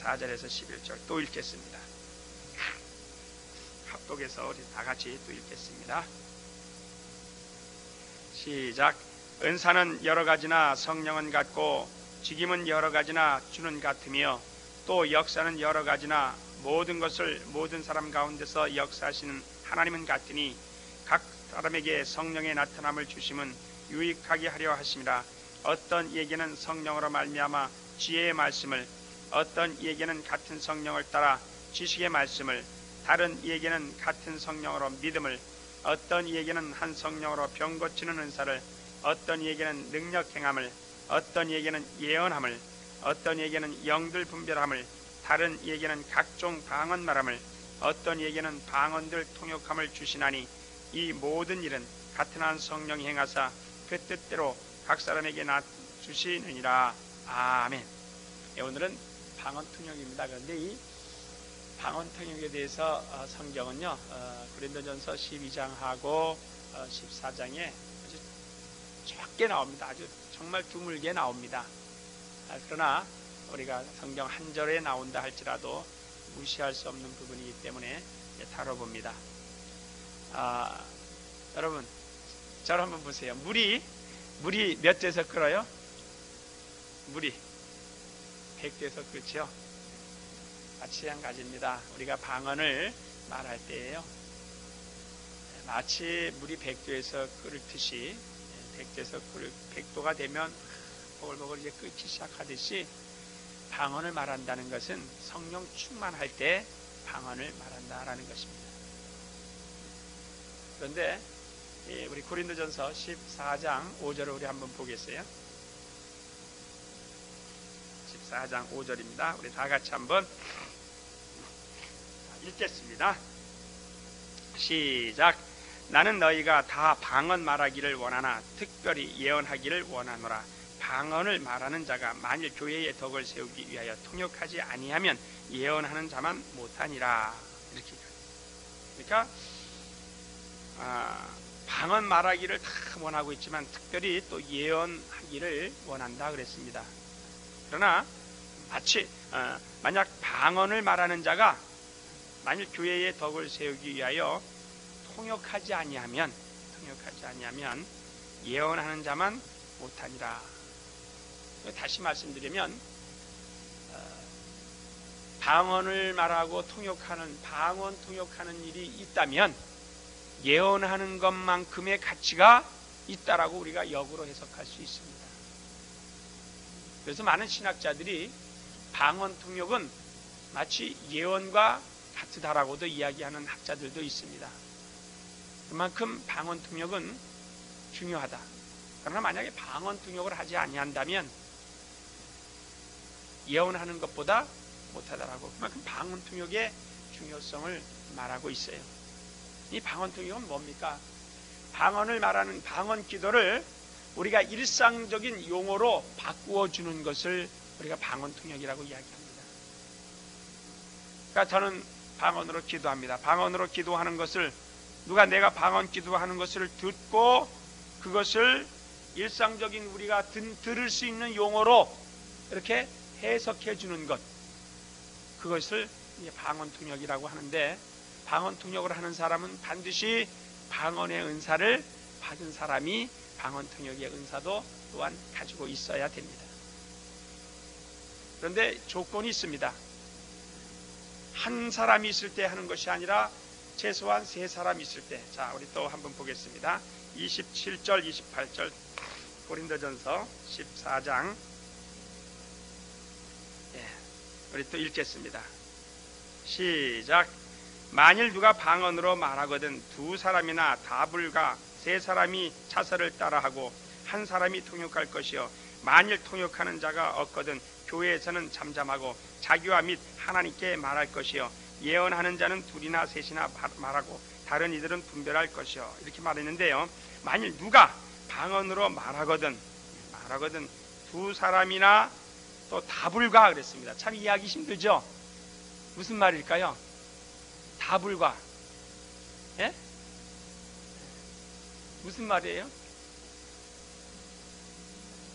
4절에서 11절 또 읽겠습니다. 합독해서 우리 다 같이 또 읽겠습니다. 시작. 은사는 여러 가지나 성령은 같고 직임은 여러 가지나 주는 같으며 또 역사는 여러 가지나 모든 것을 모든 사람 가운데서 역사하시는 하나님은 같으니 각 사람에게 성령의 나타남을 주심은 유익하게 하려 하심이라. 어떤 이에게는 성령으로 말미암아 지혜의 말씀을, 어떤 이에게는 같은 성령을 따라 지식의 말씀을, 다른 이에게는 같은 성령으로 믿음을, 어떤 이에게는 한 성령으로 병 고치는 은사를, 어떤 이에게는 능력 행함을, 어떤 이에게는 예언함을, 어떤 이에게는 영들 분별함을, 다른 이에게는 각종 방언 말함을, 어떤 이에게는 방언들 통역함을 주시나니 이 모든 일은 같은 한 성령이 행하사 그 뜻대로 각 사람에게 주시느니라. 아멘. 오늘은 방언 통역입니다. 그런데 이 방언 통역에 대해서 성경은요, 고린도전서 12장하고 14장에 아주 적게 나옵니다. 아주 정말 드물게 나옵니다. 그러나 우리가 성경 한 절에 나온다 할지라도 무시할 수 없는 부분이기 때문에 다뤄봅니다. 여러분, 저를 한번 보세요. 물이 몇 대에서 끓어요? 물이 100대에서 끓죠. 마찬가지입니다. 우리가 방언을 말할 때예요. 마치 물이 100도에서 끓듯이 100도가 되면 보글보글 이제 끓기 시작하듯이 방언을 말한다는 것은 성령 충만할 때 방언을 말한다라는 것입니다. 그런데 우리 고린도전서 14장 5절을 우리 한번 보겠어요. 14장 5절입니다. 우리 다 같이 한번 읽겠습니다. 시작. 나는 너희가 다 방언 말하기를 원하나 특별히 예언하기를 원하노라. 방언을 말하는 자가 만일 교회의 덕을 세우기 위하여 통역하지 아니하면 예언하는 자만 못하니라. 이렇게. 그러니까 방언 말하기를 다 원하고 있지만 특별히 또 예언하기를 원한다 그랬습니다. 그러나 마치 만약 방언을 말하는 자가 만일 교회의 덕을 세우기 위하여 통역하지 아니하면 예언하는 자만 못하니라. 다시 말씀드리면 방언을 말하고 방언 통역하는 일이 있다면 예언하는 것만큼의 가치가 있다라고 우리가 역으로 해석할 수 있습니다. 그래서 많은 신학자들이 방언 통역은 마치 예언과 같다라고도 이야기하는 학자들도 있습니다. 그만큼 방언 통역은 중요하다. 그러나 만약에 방언 통역을 하지 아니한다면 예언하는 것보다 못하다라고, 그만큼 방언 통역의 중요성을 말하고 있어요. 이 방언 통역은 뭡니까? 방언을 말하는 방언 기도를 우리가 일상적인 용어로 바꾸어 주는 것을 우리가 방언 통역이라고 이야기합니다. 그러니까 저는 방언으로 기도합니다. 방언으로 기도하는 것을 누가 내가 방언 기도하는 것을 듣고 그것을 일상적인 우리가 들을 수 있는 용어로 이렇게 해석해 주는 것, 그것을 방언 통역이라고 하는데, 방언 통역을 하는 사람은 반드시 방언의 은사를 받은 사람이 방언 통역의 은사도 또한 가지고 있어야 됩니다. 그런데 조건이 있습니다. 한 사람이 있을 때 하는 것이 아니라 최소한 세 사람이 있을 때. 자, 우리 또 한번 보겠습니다. 27절, 28절 고린도전서 14장. 우리 또 읽겠습니다. 시작. 만일 누가 방언으로 말하거든 두 사람이나 다불과 세 사람이 차서를 따라하고 한 사람이 통역할 것이요, 만일 통역하는 자가 없거든 교회에서는 잠잠하고 자기와 및 하나님께 말할 것이요, 예언하는 자는 둘이나 셋이나 말하고 다른 이들은 분별할 것이요. 이렇게 말했는데요, 만일 누가 방언으로 말하거든 두 사람이나 또 다불과 그랬습니다. 참 이해하기 힘들죠? 무슨 말일까요? 다불과. 예? 무슨 말이에요?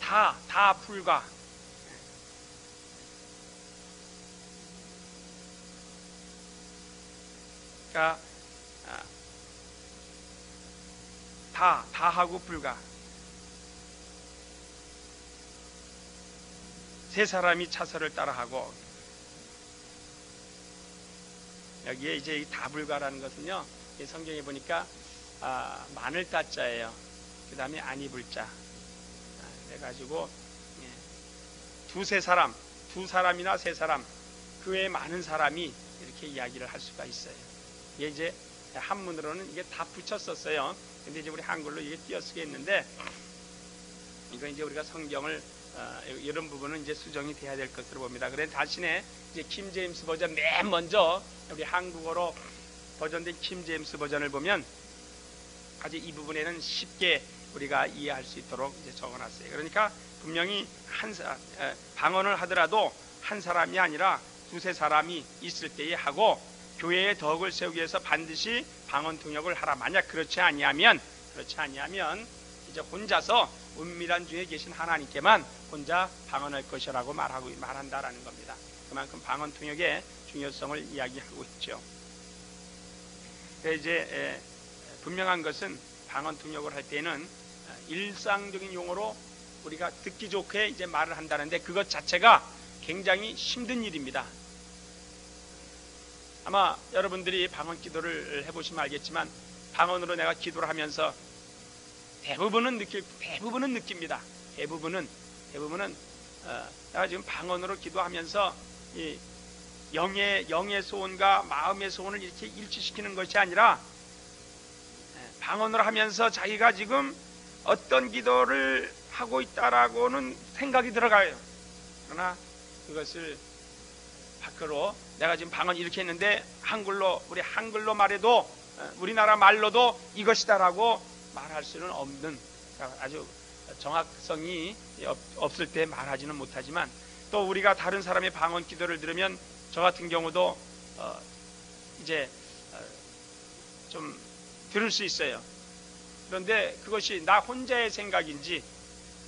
다불과. 그러니까 다 하고 불가. 세 사람이 차서를 따라하고, 여기에 이제 이 다불가라는 것은요, 성경에 보니까 마늘 따자예요. 그 다음에 아니 불자. 그래가지고 두세 사람, 두 사람이나 세 사람, 그 외에 많은 사람이 이렇게 이야기를 할 수가 있어요. 이게 이제 한문으로는 이게 다 붙였었어요. 근데 이제 우리 한글로 이게 띄어쓰게 했는데, 이건 이제 우리가 성경을 이런 부분은 이제 수정이 돼야 될 것으로 봅니다. 그래 자신의 이제 킹 제임스 버전 맨 먼저 우리 한국어로 버전된 킹 제임스 버전을 보면 아주 이 부분에는 쉽게 우리가 이해할 수 있도록 이제 적어놨어요. 그러니까 분명히 방언을 하더라도 한 사람이 아니라 두세 사람이 있을 때에 하고, 교회의 덕을 세우기 위해서 반드시 방언 통역을 하라. 만약 그렇지 아니하면 이제 혼자서 은밀한 중에 계신 하나님께만 혼자 방언할 것이라고 말한다라는 겁니다. 그만큼 방언 통역의 중요성을 이야기하고 있죠. 이제 분명한 것은 방언 통역을 할 때는 일상적인 용어로 우리가 듣기 좋게 이제 말을 한다는데, 그것 자체가 굉장히 힘든 일입니다. 아마 여러분들이 방언 기도를 해보시면 알겠지만, 방언으로 내가 기도를 하면서 대부분은 느낍니다. 대부분은 내가 지금 방언으로 기도하면서 이 영의 소원과 마음의 소원을 이렇게 일치시키는 것이 아니라, 방언으로 하면서 자기가 지금 어떤 기도를 하고 있다라고는 생각이 들어가요. 그러나 그것을 밖으로 내가 지금 방언 이렇게 했는데 우리 한글로 말해도, 우리나라 말로도 이것이다라고 말할 수는 없는, 아주 정확성이 없을 때 말하지는 못하지만, 또 우리가 다른 사람의 방언 기도를 들으면 저 같은 경우도 이제 좀 들을 수 있어요. 그런데 그것이 나 혼자의 생각인지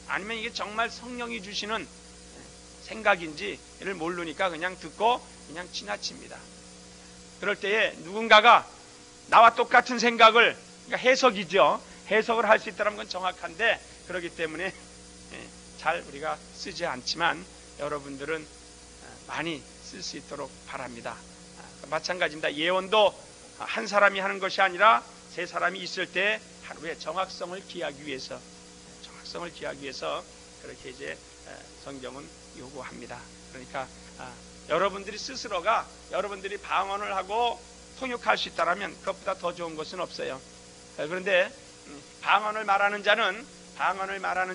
아니면 이게 정말 성령이 주시는 생각인지를 모르니까 그냥 듣고 그냥 지나칩니다. 그럴 때에 누군가가 나와 똑같은 생각을, 그러니까 해석을 할 수 있다는 건 정확한데, 그렇기 때문에 잘 우리가 쓰지 않지만 여러분들은 많이 쓸 수 있도록 바랍니다. 마찬가지입니다. 예언도 한 사람이 하는 것이 아니라 세 사람이 있을 때 하루에 정확성을 기하기 위해서 그렇게 이제 성경은 요구합니다. 그러니까 여러분들이 스스로가 여러분들이 방언을 하고 통역할 수 있다면 그것보다 더 좋은 것은 없어요. 그런데 방언을 말하는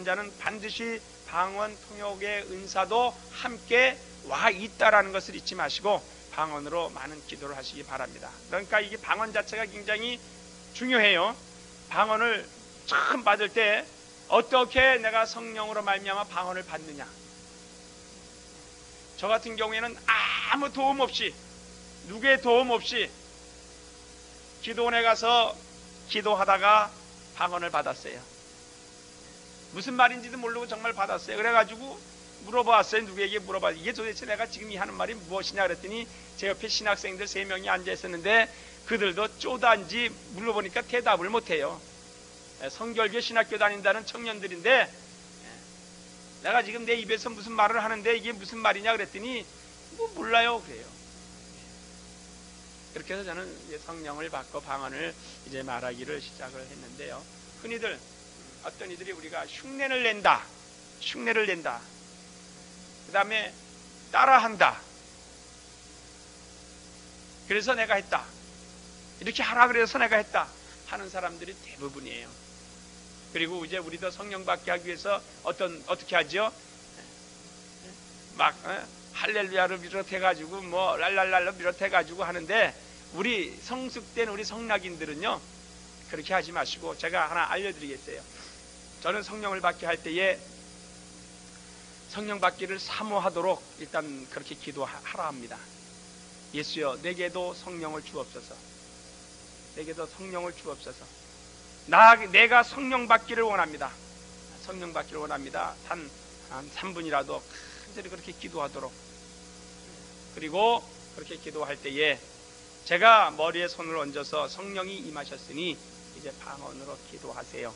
자는 반드시 방언 통역의 은사도 함께 와 있다라는 것을 잊지 마시고 방언으로 많은 기도를 하시기 바랍니다. 그러니까 이게 방언 자체가 굉장히 중요해요. 방언을 처음 받을 때 어떻게 내가 성령으로 말미암아 방언을 받느냐. 저 같은 경우에는 아무 도움 없이, 누구의 도움 없이 기도원에 가서 기도하다가 방언을 받았어요. 무슨 말인지도 모르고 정말 받았어요. 그래가지고 물어봤어요. 누구에게 물어봤어요. 이게 도대체 내가 지금 이 하는 말이 무엇이냐 그랬더니 제 옆에 신학생들 3명이 앉아 있었는데 그들도 쪼단지 물어보니까 대답을 못해요. 성결교 신학교 다닌다는 청년들인데 내가 지금 내 입에서 무슨 말을 하는데 이게 무슨 말이냐 그랬더니 뭐 몰라요 그래요. 그렇게 해서 저는 이제 성령을 받고 방언을 이제 말하기를 시작을 했는데요. 흔히들 어떤 이들이 우리가 흉내를 낸다. 그 다음에 따라한다. 그래서 내가 했다. 이렇게 하라 그래서 내가 했다 하는 사람들이 대부분이에요. 그리고 이제 우리도 성령 받게 하기 위해서 어떻게 하죠? 막 할렐루야를 비롯해가지고 뭐 랄랄랄로 비롯해가지고 하는데, 우리 성숙된 우리 성락인들은요 그렇게 하지 마시고 제가 하나 알려드리겠어요. 저는 성령을 받게 할 때에 성령 받기를 사모하도록 일단 그렇게 기도하라 합니다. 예수여 내게도 성령을 주옵소서. 내게도 성령을 주옵소서. 내가 성령 받기를 원합니다. 성령 받기를 원합니다. 한 3분이라도 간절히 그렇게 기도하도록. 그리고 그렇게 기도할 때에 제가 머리에 손을 얹어서 성령이 임하셨으니 이제 방언으로 기도하세요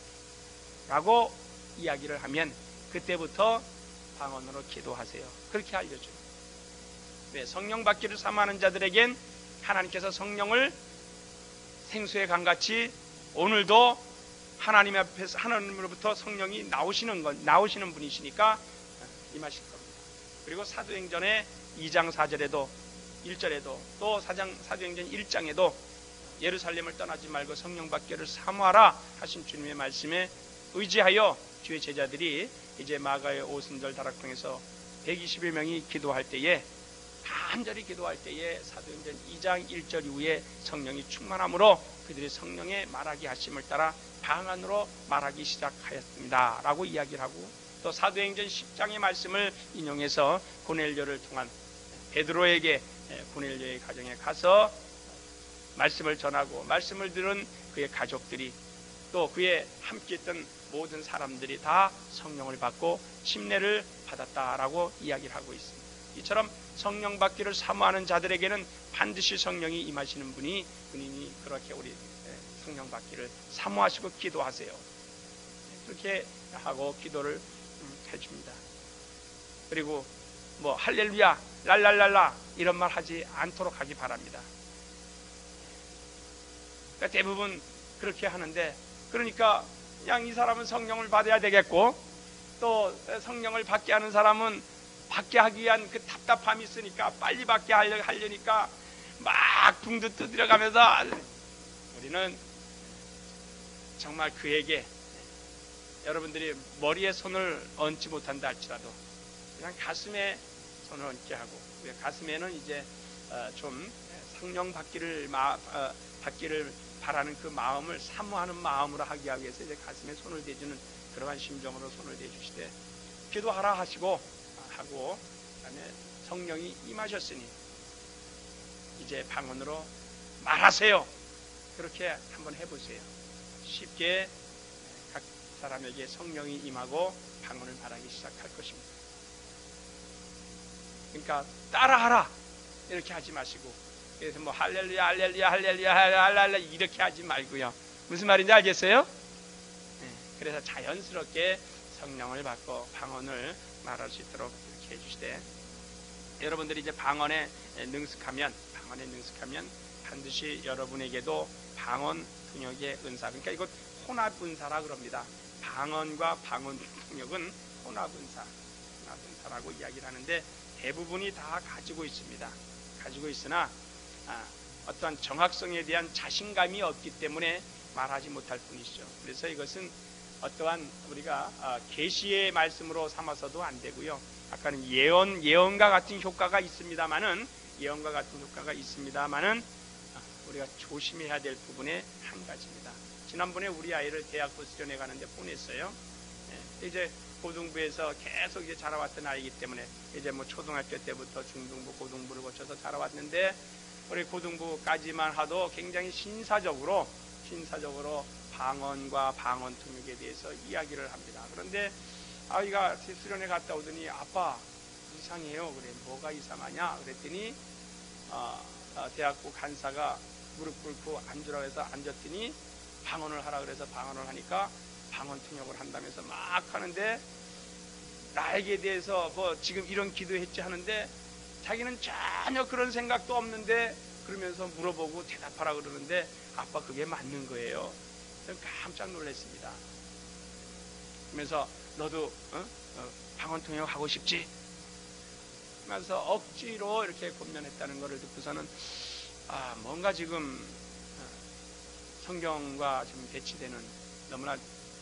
라고 이야기를 하면 그때부터 방언으로 기도하세요. 그렇게 알려줘요. 왜? 성령 받기를 사모하는 자들에겐 하나님께서 성령을 생수의 강같이 오늘도 하나님 앞에서 하나님으로부터 성령이 나오시는 분이시니까 임하실 겁니다. 그리고 사도행전의 2장 4절에도 1절에도 또 사도행전 1장에도 예루살렘을 떠나지 말고 성령 받기를 사모하라 하신 주님의 말씀에 의지하여 주의 제자들이 이제 마가의 오순절 다락방에서 120여 명이 기도할 때에 간절히 기도할 때에 사도행전 2장 1절 이후에 성령이 충만함으로 그들이 성령의 말하기 하심을 따라 방언으로 말하기 시작하였습니다 라고 이야기를 하고, 또 사도행전 10장의 말씀을 인용해서 고넬료를 통한 베드로에게 고넬료의 가정에 가서 말씀을 전하고 말씀을 들은 그의 가족들이 또 그의 함께했던 모든 사람들이 다 성령을 받고 침례를 받았다라고 이야기를 하고 있습니다. 이처럼 성령 받기를 사모하는 자들에게는 반드시 성령이 임하시는 분이 그렇게 우리 성령 받기를 사모하시고 기도하세요. 그렇게 하고 기도를 해줍니다. 그리고 뭐 할렐루야 랄랄랄라 이런 말 하지 않도록 하기 바랍니다. 그러니까 대부분 그렇게 하는데, 그러니까 그냥 이 사람은 성령을 받아야 되겠고 또 성령을 받게 하는 사람은 받게 하기 위한 그 답답함이 있으니까 빨리 받게 하려니까 막 붕도 두드려가면서, 우리는 정말 그에게 여러분들이 머리에 손을 얹지 못한다 할지라도 그냥 가슴에 손을 얹게 하고, 가슴에는 이제 좀 성령 받기를 바라는 그 마음을 사모하는 마음으로 하기 위해서 이제 가슴에 손을 대주는 그러한 심정으로 손을 대주시되 기도하라 하시고 하고, 그다음에 성령이 임하셨으니 이제 방언으로 말하세요. 그렇게 한번 해보세요. 쉽게 각 사람에게 성령이 임하고 방언을 말하기 시작할 것입니다. 그러니까 따라하라 이렇게 하지 마시고, 그래서 뭐 할렐루야 할렐루야 할렐루야 할렐루야 이렇게 하지 말고요. 무슨 말인지 알겠어요? 그래서 자연스럽게 성령을 받고 방언을 말할 수 있도록 이렇게 해주시되, 여러분들이 이제 방언에 능숙하면 반드시 여러분에게도 방언 통역의 은사, 그러니까 이것 혼합 은사라 그럽니다. 방언과 방언 통역은 혼합 은사라고 이야기를 하는데 대부분이 다 가지고 있습니다. 가지고 있으나 어떠한 정확성에 대한 자신감이 없기 때문에 말하지 못할 뿐이죠. 그래서 이것은 어떠한 우리가 계시의 말씀으로 삼아서도 안 되고요. 아까는 예언과 같은 효과가 있습니다만은 우리가 조심해야 될 부분의 한 가지입니다. 지난번에 우리 아이를 대학부 수련회 가는데 보냈어요. 이제 고등부에서 계속 이제 자라왔던 아이이기 때문에 이제 뭐 초등학교 때부터 중등부, 고등부를 거쳐서 자라왔는데, 우리 고등부까지만 하도 굉장히 신사적으로 방언과 방언 통역에 대해서 이야기를 합니다. 그런데 아이가 수련회 갔다 오더니 아빠 이상해요. 그래, 뭐가 이상하냐? 그랬더니 대학부 간사가 무릎 꿇고 앉으라고 해서 앉았더니 방언을 하라 그래서 방언을 하니까 방언 통역을 한다면서 막 하는데, 나에게 대해서 뭐 지금 이런 기도했지 하는데 자기는 전혀 그런 생각도 없는데 그러면서 물어보고 대답하라 그러는데 아빠 그게 맞는 거예요. 저는 깜짝 놀랐습니다. 그러면서 너도 방언 통역 하고 싶지? 하면서 억지로 이렇게 권면했다는 것을 듣고서는 뭔가 지금 성경과 좀 배치되는, 너무나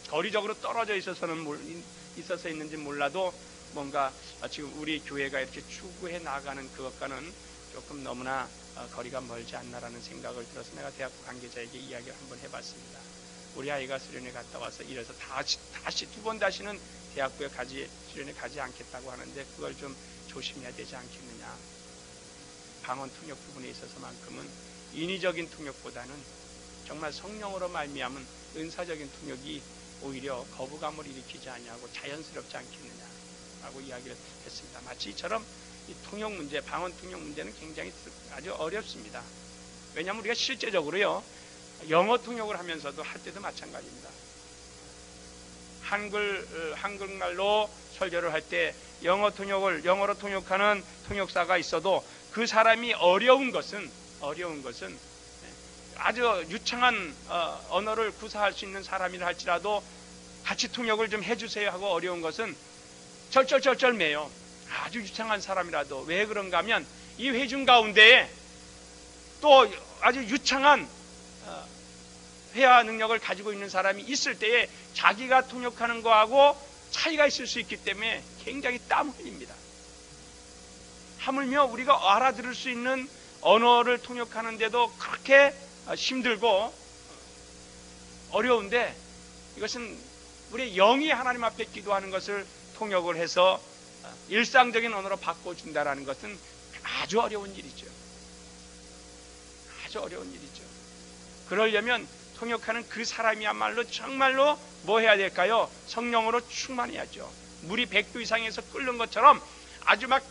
거리적으로 떨어져 있어서 있는지 몰라도 뭔가 지금 우리 교회가 이렇게 추구해 나가는 그것과는 조금 너무나 거리가 멀지 않나라는 생각을 들어서 내가 대학부 관계자에게 이야기를 한번 해봤습니다. 우리 아이가 수련회 갔다 와서 이래서 다시 두 번 다시는 대학부에 수련회 가지 않겠다고 하는데 그걸 좀 조심해야 되지 않겠느냐. 방언 통역 부분에 있어서만큼은 인위적인 통역보다는 정말 성령으로 말미암은 은사적인 통역이 오히려 거부감을 일으키지 아니하고 자연스럽지 않겠느냐라고 이야기를 했습니다. 마치 이처럼 이 통역 문제, 방언 통역 문제는 굉장히 아주 어렵습니다. 왜냐하면 우리가 실제적으로요, 영어 통역을 하면서도 할 때도 마찬가지입니다. 한국말로 설교를 할 때 영어로 통역하는 통역사가 있어도 그 사람이 어려운 것은 아주 유창한 언어를 구사할 수 있는 사람이라 할지라도 같이 통역을 좀 해주세요 하고 어려운 것은 절절절절 매요. 아주 유창한 사람이라도. 왜 그런가 하면 이 회중 가운데에 또 아주 유창한 회화 능력을 가지고 있는 사람이 있을 때에 자기가 통역하는 거하고 차이가 있을 수 있기 때문에 굉장히 땀 흘립니다. 하물며 우리가 알아들을 수 있는 언어를 통역하는데도 그렇게 힘들고 어려운데, 이것은 우리의 영이 하나님 앞에 기도하는 것을 통역을 해서 일상적인 언어로 바꿔준다는 것은 아주 어려운 일이죠. 아주 어려운 일이죠. 그러려면 통역하는 그 사람이야말로 정말로 뭐 해야 될까요? 성령으로 충만해야죠. 물이 100도 이상에서 끓는 것처럼 아주 막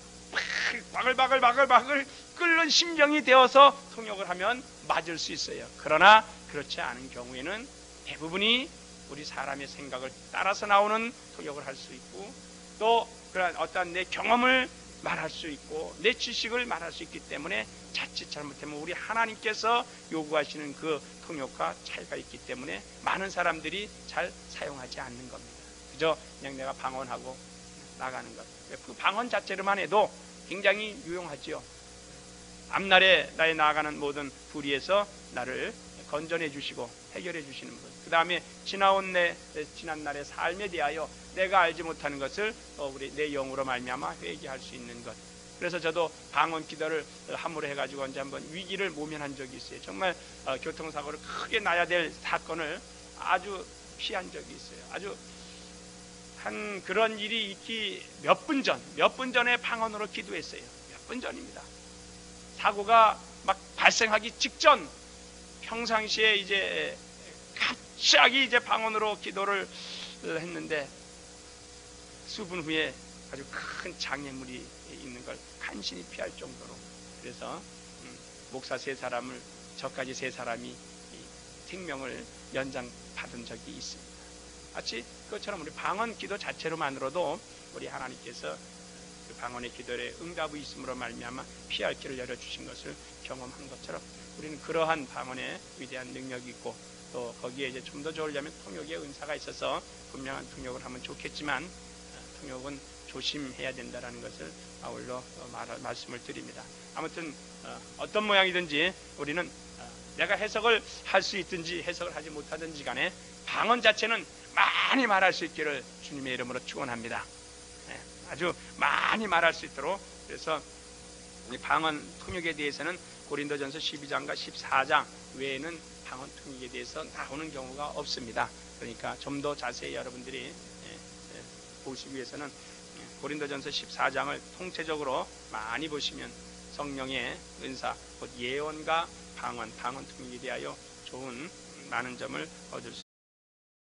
바글바글 끓는 심정이 되어서 통역을 하면 맞을 수 있어요. 그러나 그렇지 않은 경우에는 대부분이 우리 사람의 생각을 따라서 나오는 통역을 할 수 있고, 또 그런 어떤 내 경험을 말할 수 있고 내 지식을 말할 수 있기 때문에 자칫 잘못하면 우리 하나님께서 요구하시는 그 통역과 차이가 있기 때문에 많은 사람들이 잘 사용하지 않는 겁니다. 그저 그냥 내가 방언하고 나가는 것. 그 방언 자체로만 해도 굉장히 유용하지요. 앞날에 나의 나아가는 모든 불의에서 나를 건져내 주시고 해결해 주시는 분. 그 다음에 지난 날의 삶에 대하여 내가 알지 못하는 것을 내 영으로 말미암아 회개할 수 있는 것. 그래서 저도 방언 기도를 함으로 해가지고 언제 한번 위기를 모면한 적이 있어요. 정말 교통사고를 크게 나야 될 사건을 아주 피한 적이 있어요. 아주 한 그런 일이 있기 몇 분 전에 방언으로 기도했어요. 몇 분 전입니다. 사고가 막 발생하기 직전, 평상시에 이제 갑자기 이제 방언으로 기도를 했는데 수분 후에 아주 큰 장애물이 있는 걸 간신히 피할 정도로. 그래서 목사 3사람을, 저까지 3사람이 생명을 연장받은 적이 있습니다. 마치 그것처럼 우리 방언 기도 자체로만으로도 우리 하나님께서 그 방언의 기도에 응답이 있음으로 말미암아 피할 길을 열어주신 것을 경험한 것처럼 우리는 그러한 방언의 위대한 능력이 있고, 또 거기에 이제 좀 더 좋으려면 통역의 은사가 있어서 분명한 통역을 하면 좋겠지만, 통역은 조심해야 된다는 것을 아울러 말씀을 드립니다. 아무튼 어떤 모양이든지 우리는 내가 해석을 할 수 있든지 해석을 하지 못하든지 간에 방언 자체는 많이 말할 수 있기를 주님의 이름으로 축원합니다. 아주 많이 말할 수 있도록. 그래서 방언 통역에 대해서는 고린도전서 12장과 14장 외에는 방언 통역에 대해서 나오는 경우가 없습니다. 그러니까 좀 더 자세히 여러분들이 보시기 위해서는 고린도전서 14장을 통째적으로 많이 보시면 성령의 은사, 곧 예언과 방언 통역에 대하여 좋은 많은 점을 얻을 수